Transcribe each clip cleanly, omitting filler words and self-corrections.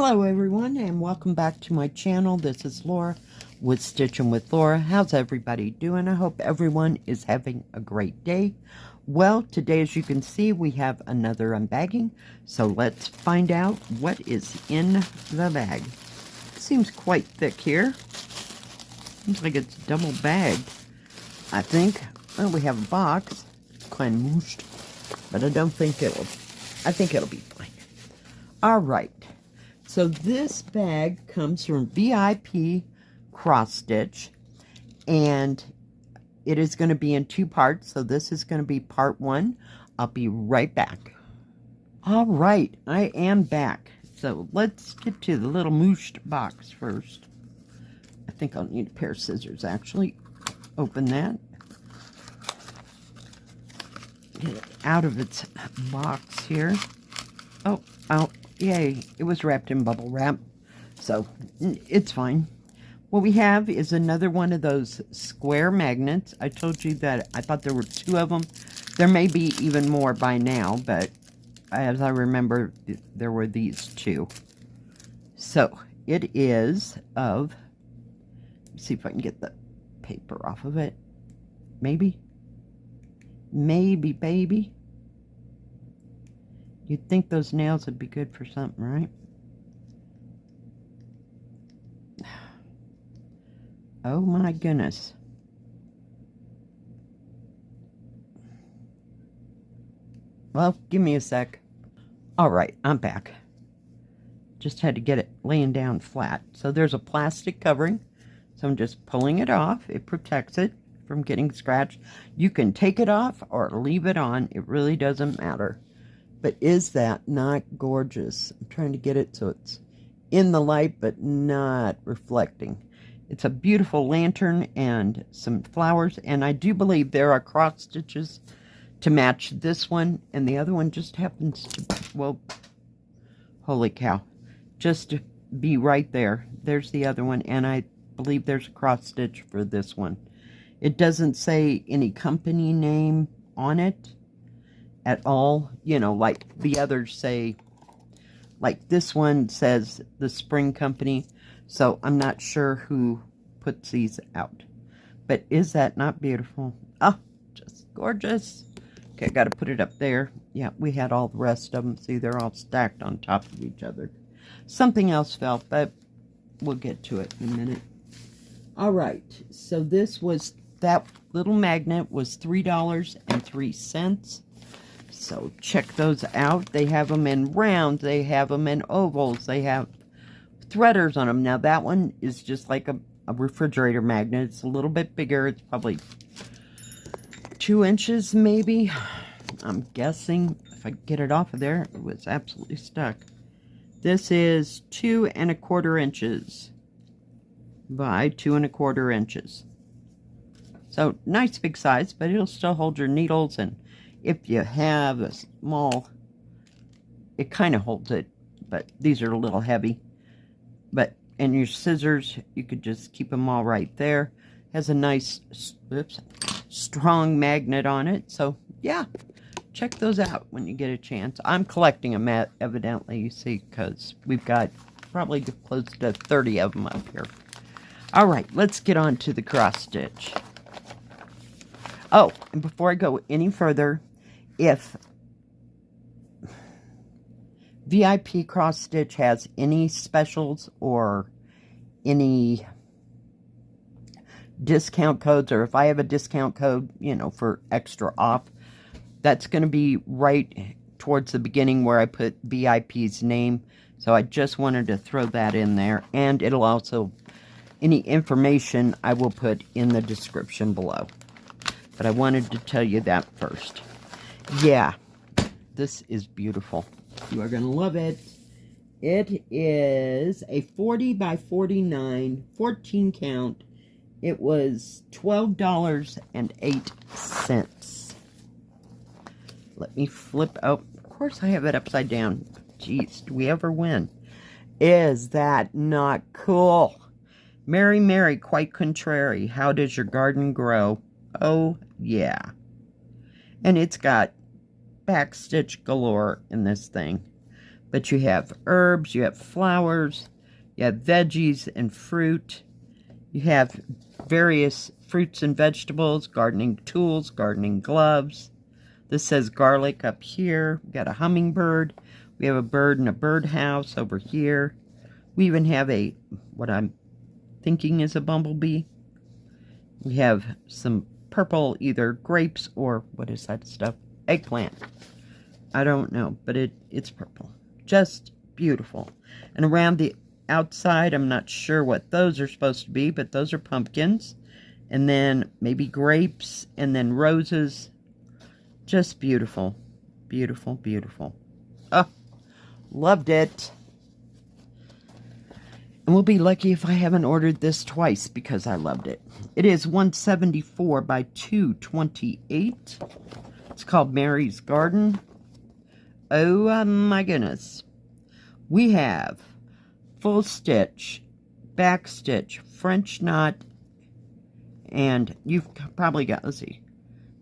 Hello everyone and welcome back to my channel. This is Laura with Stitching with Laura. How's everybody doing? I hope everyone is having a great day. Well, today as you can see we have another unbagging. So let's find out what is in the bag. Seems quite thick here. Seems like it's double bagged. I think. Well, we have a box. It's kind of mooshed. But I think it'll be fine. Alright. So this bag comes from VIPCrossStitch, and it is going to be in two parts. So this is going to be part one. I'll be right back. All right, I am back. So let's get to the little mooshed box first. I think I'll need a pair of scissors actually. Open that. Get it out of its box here. Oh, yay, it was wrapped in bubble wrap, so it's fine. What we have is another one of those square magnets. I told you that I thought there were two of them. There may be even more by now, but as I remember, there were these two. So it is of, let's see if I can get the paper off of it. Maybe, baby. You'd think those nails would be good for something, right? Oh my goodness. Well, give me a sec. Alright, I'm back. Just had to get it laying down flat. So there's a plastic covering. So I'm just pulling it off. It protects it from getting scratched. You can take it off or leave it on. It really doesn't matter. But is that not gorgeous? I'm trying to get it so it's in the light but not reflecting. It's a beautiful lantern and some flowers. And I do believe there are cross stitches to match this one. And the other one just happens to, well, holy cow. Just to be right there. There's the other one. And I believe there's a cross stitch for this one. It doesn't say any company name on it at all, you know, like the others say. Like this one says the Spring Company, so I'm not sure who puts these out. But is that not beautiful? Oh, just gorgeous. Okay, I got to put it up there. Yeah, we had all the rest of them. See, they're all stacked on top of each other. Something else fell, but we'll get to it in a minute. All right, so this was, that little magnet was $3.03. So check those out. They have them in round. They have them in ovals. They have threaders on them. Now that one is just like a refrigerator magnet. It's a little bit bigger. It's probably 2 inches maybe. I'm guessing. If I get it off of there, it was absolutely stuck. This is 2 1/4 inches by 2 1/4 inches. So nice big size, but it'll still hold your needles, and if you have a small, it kind of holds it, but these are a little heavy. But, and your scissors, you could just keep them all right there. Has a nice, oops, strong magnet on it. So, yeah, check those out when you get a chance. I'm collecting them, evidently, you see, because we've got probably close to 30 of them up here. All right, let's get on to the cross stitch. Oh, and before I go any further, if VIPCrossStitch has any specials or any discount codes, or if I have a discount code, you know, for extra off, that's going to be right towards the beginning where I put VIP's name. So I just wanted to throw that in there. And it'll also, any information I will put in the description below. But I wanted to tell you that first. Yeah, this is beautiful. You are going to love it. It is a 40 by 49, 14 count. It was $12.08. Let me flip. Oh, of course I have it upside down. Jeez, do we ever win? Is that not cool? Mary, Mary, quite contrary. How does your garden grow? Oh, yeah. And it's got backstitch galore in this thing. But you have herbs, you have flowers, you have veggies and fruit. You have various fruits and vegetables, gardening tools, gardening gloves. This says garlic up here. We got a hummingbird. We have a bird in a birdhouse over here. We even have a, what I'm thinking is a bumblebee. We have some purple, either grapes or, what is that stuff? Eggplant. I don't know, but it's purple. Just beautiful. And around the outside, I'm not sure what those are supposed to be, but those are pumpkins. And then maybe grapes, and then roses. Just beautiful. Beautiful, beautiful. Oh, loved it. And we'll be lucky if I haven't ordered this twice because I loved it. It is 174 by 228. It's called Mary's Garden. Oh my goodness. We have full stitch, back stitch, French knot, and you've probably got, let's see,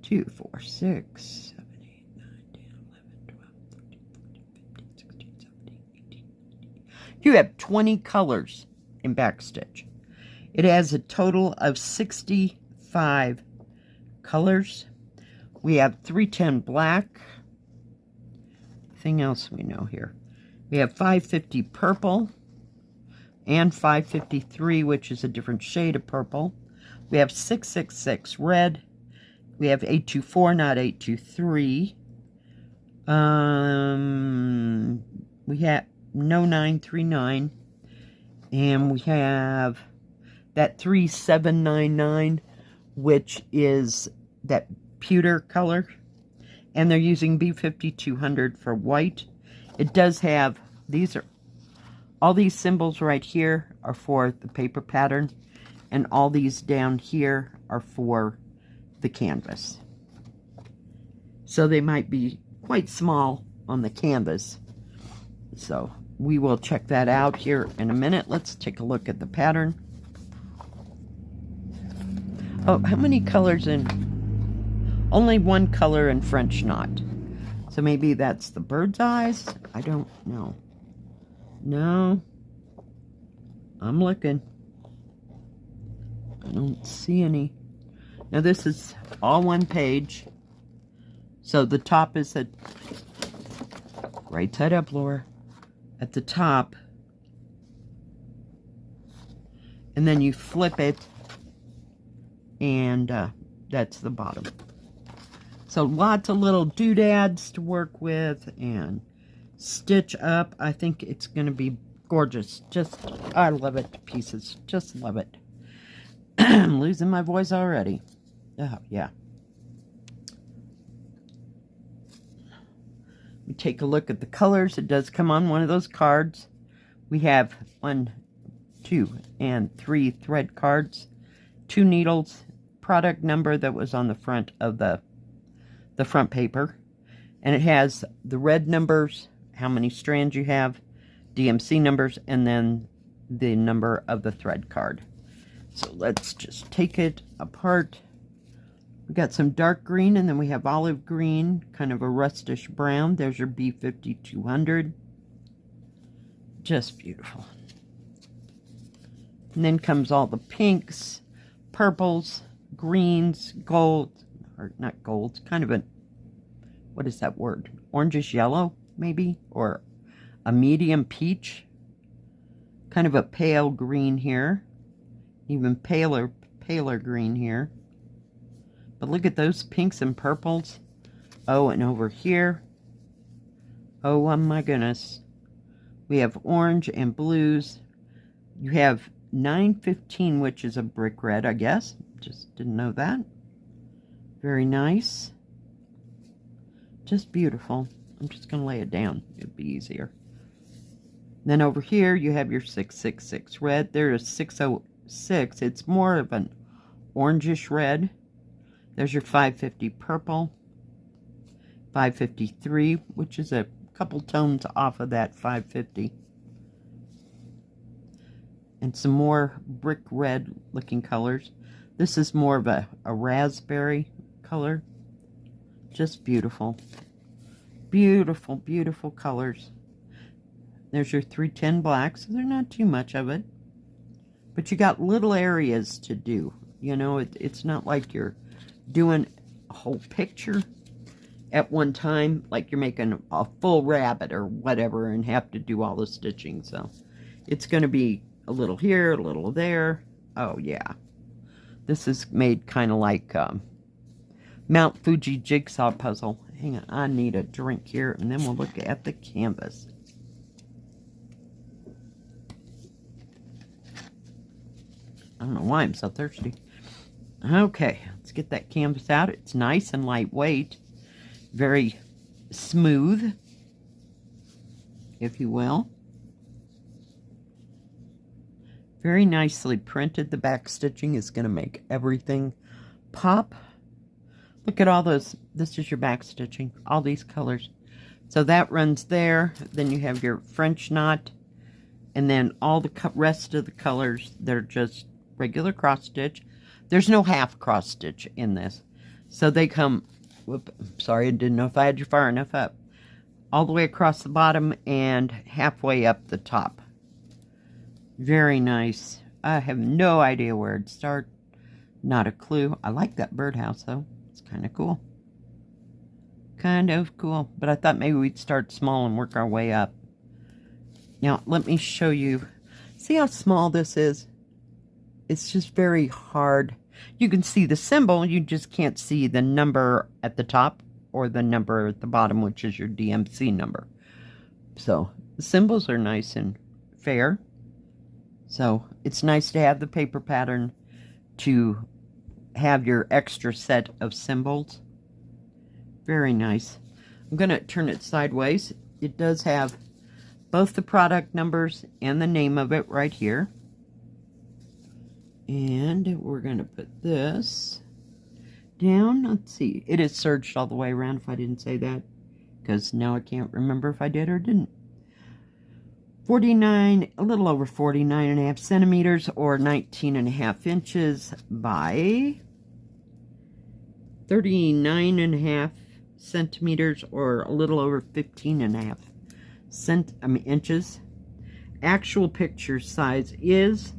2, 4, 6, 7, 8, 9, 10, 11, 12, 13, 14, 15, 16, 17, 18, 19. You have 20 colors in back stitch. It has a total of 65 colors. We have 310 black. Anything else we know here? We have 550 purple and 553, which is a different shade of purple. We have 666 red. We have 824, not 823. We have no 939. And we have that 3799, which is that pewter color. And they're using B5200 for white. It does have, these are, all these symbols right here are for the paper pattern. And all these down here are for the canvas. So they might be quite small on the canvas. So we will check that out here in a minute. Let's take a look at the pattern. Oh, how many colors in? Only one color in French knot. So maybe that's the bird's eyes? I don't know. No. I'm looking. I don't see any. Now this is all one page. So the top is at right side up, Laura. At the top. And then you flip it. And that's the bottom. So lots of little doodads to work with and stitch up. I think it's going to be gorgeous. Just, I love it to pieces. Just love it. I'm losing my voice already. Oh, yeah. We take a look at the colors. It does come on one of those cards. We have 1, 2, and 3 thread cards. 2 needles. Product number that was on the front of the front paper. And it has the red numbers, how many strands you have, DMC numbers, and then the number of the thread card. So let's just take it apart. We got some dark green, and then we have olive green, kind of a rustish brown. There's your B5200. Just beautiful. And then comes all the pinks, purples, greens, gold, or not gold, kind of a, what is that word? Orangish yellow, maybe? Or a medium peach. Kind of a pale green here. Even paler green here. But look at those pinks and purples. Oh, and over here. Oh my goodness. We have orange and blues. You have 915, which is a brick red, I guess. Just didn't know that. Very nice. Just beautiful. I'm just going to lay it down. It'd be easier. Then over here, you have your 666 red. There is 606. It's more of an orangish red. There's your 550 purple. 553, which is a couple tones off of that 550. And some more brick red looking colors. This is more of a raspberry color. Just beautiful. Beautiful, beautiful colors. There's your 310 black, so they're not too much of it. But you got little areas to do. You know, it's not like you're doing a whole picture at one time, like you're making a full rabbit or whatever and have to do all the stitching. So it's going to be a little here, a little there. Oh, yeah. This is made kind of like Mount Fuji jigsaw puzzle. Hang on, I need a drink here, and then we'll look at the canvas. I don't know why I'm so thirsty. Okay, let's get that canvas out. It's nice and lightweight. Very smooth, if you will. Very nicely printed. The back stitching is going to make everything pop. Look at all those. This is your back stitching. All these colors. So that runs there. Then you have your French knot. And then all the rest of the colors, they're just regular cross stitch. There's no half cross stitch in this. So they come, whoop, sorry, I didn't know if I had you far enough up. All the way across the bottom and halfway up the top. Very nice. I have no idea where to start. Not a clue. I like that birdhouse though. It's kind of cool. Kind of cool. But I thought maybe we'd start small and work our way up. Now, let me show you. See how small this is? It's just very hard. You can see the symbol, you just can't see the number at the top or the number at the bottom, which is your DMC number. So, the symbols are nice and fair. So, it's nice to have the paper pattern to have your extra set of symbols. Very nice. I'm going to turn it sideways. It does have both the product numbers and the name of it right here. And we're going to put this down. Let's see. It is serged all the way around if I didn't say that. Because now I can't remember if I did or didn't. 49, a little over 49.5 centimeters or 19.5 inches by 39.5 centimeters or a little over 15.5 inches. Actual picture size is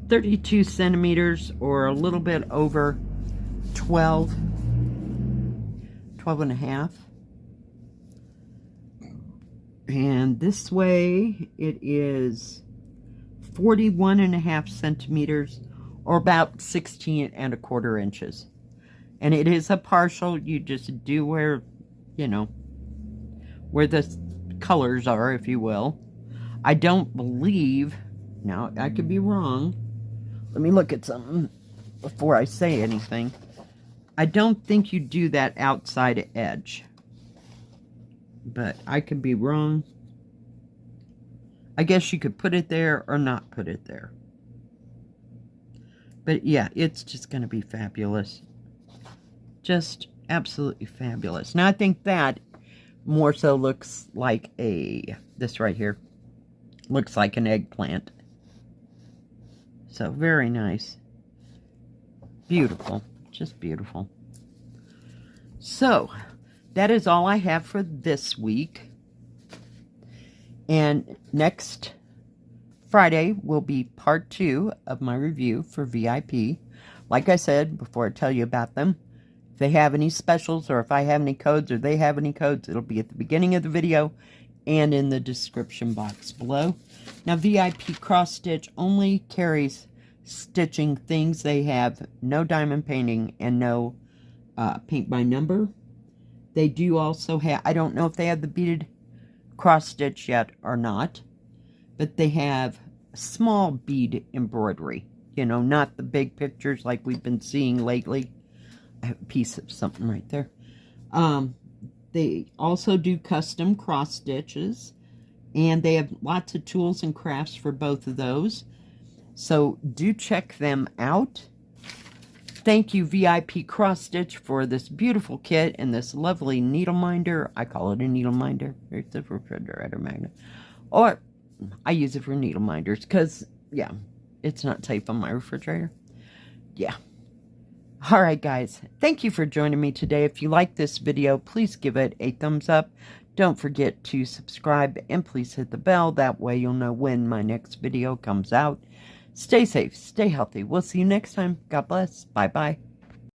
32 centimeters or a little bit over 12 and a half. And this way it is 41.5 centimeters or about 16.25 inches. And it is a partial. You just do where, you know, where the colors are, if you will. I don't believe, now I could be wrong. Let me look at something before I say anything. I don't think you do that outside edge. But I could be wrong. I guess you could put it there or not put it there. But yeah, it's just going to be fabulous. Just absolutely fabulous. Now I think that more so looks like this right here. Looks like an eggplant. So, very nice. Beautiful. Just beautiful. So, that is all I have for this week. And next Friday will be part 2 of my review for VIP. Like I said, before I tell you about them, if they have any specials or if I have any codes or they have any codes, it'll be at the beginning of the video and in the description box below. Now, VIPCrossStitch only carries stitching things. They have no diamond painting and no paint by number. They do also have, I don't know if they have the beaded cross stitch yet or not, but they have small bead embroidery. You know, not the big pictures like we've been seeing lately. I have a piece of something right there. They also do custom cross stitches, and they have lots of tools and crafts for both of those. So do check them out. Thank you, VIPCrossStitch, for this beautiful kit and this lovely needle minder. I call it a needle minder. It's a refrigerator magnet. Or I use it for needle minders because, yeah, it's not safe on my refrigerator. Yeah. All right, guys, thank you for joining me today. If you like this video, please give it a thumbs up. Don't forget to subscribe and please hit the bell. That way you'll know when my next video comes out. Stay safe, stay healthy. We'll see you next time. God bless. Bye-bye.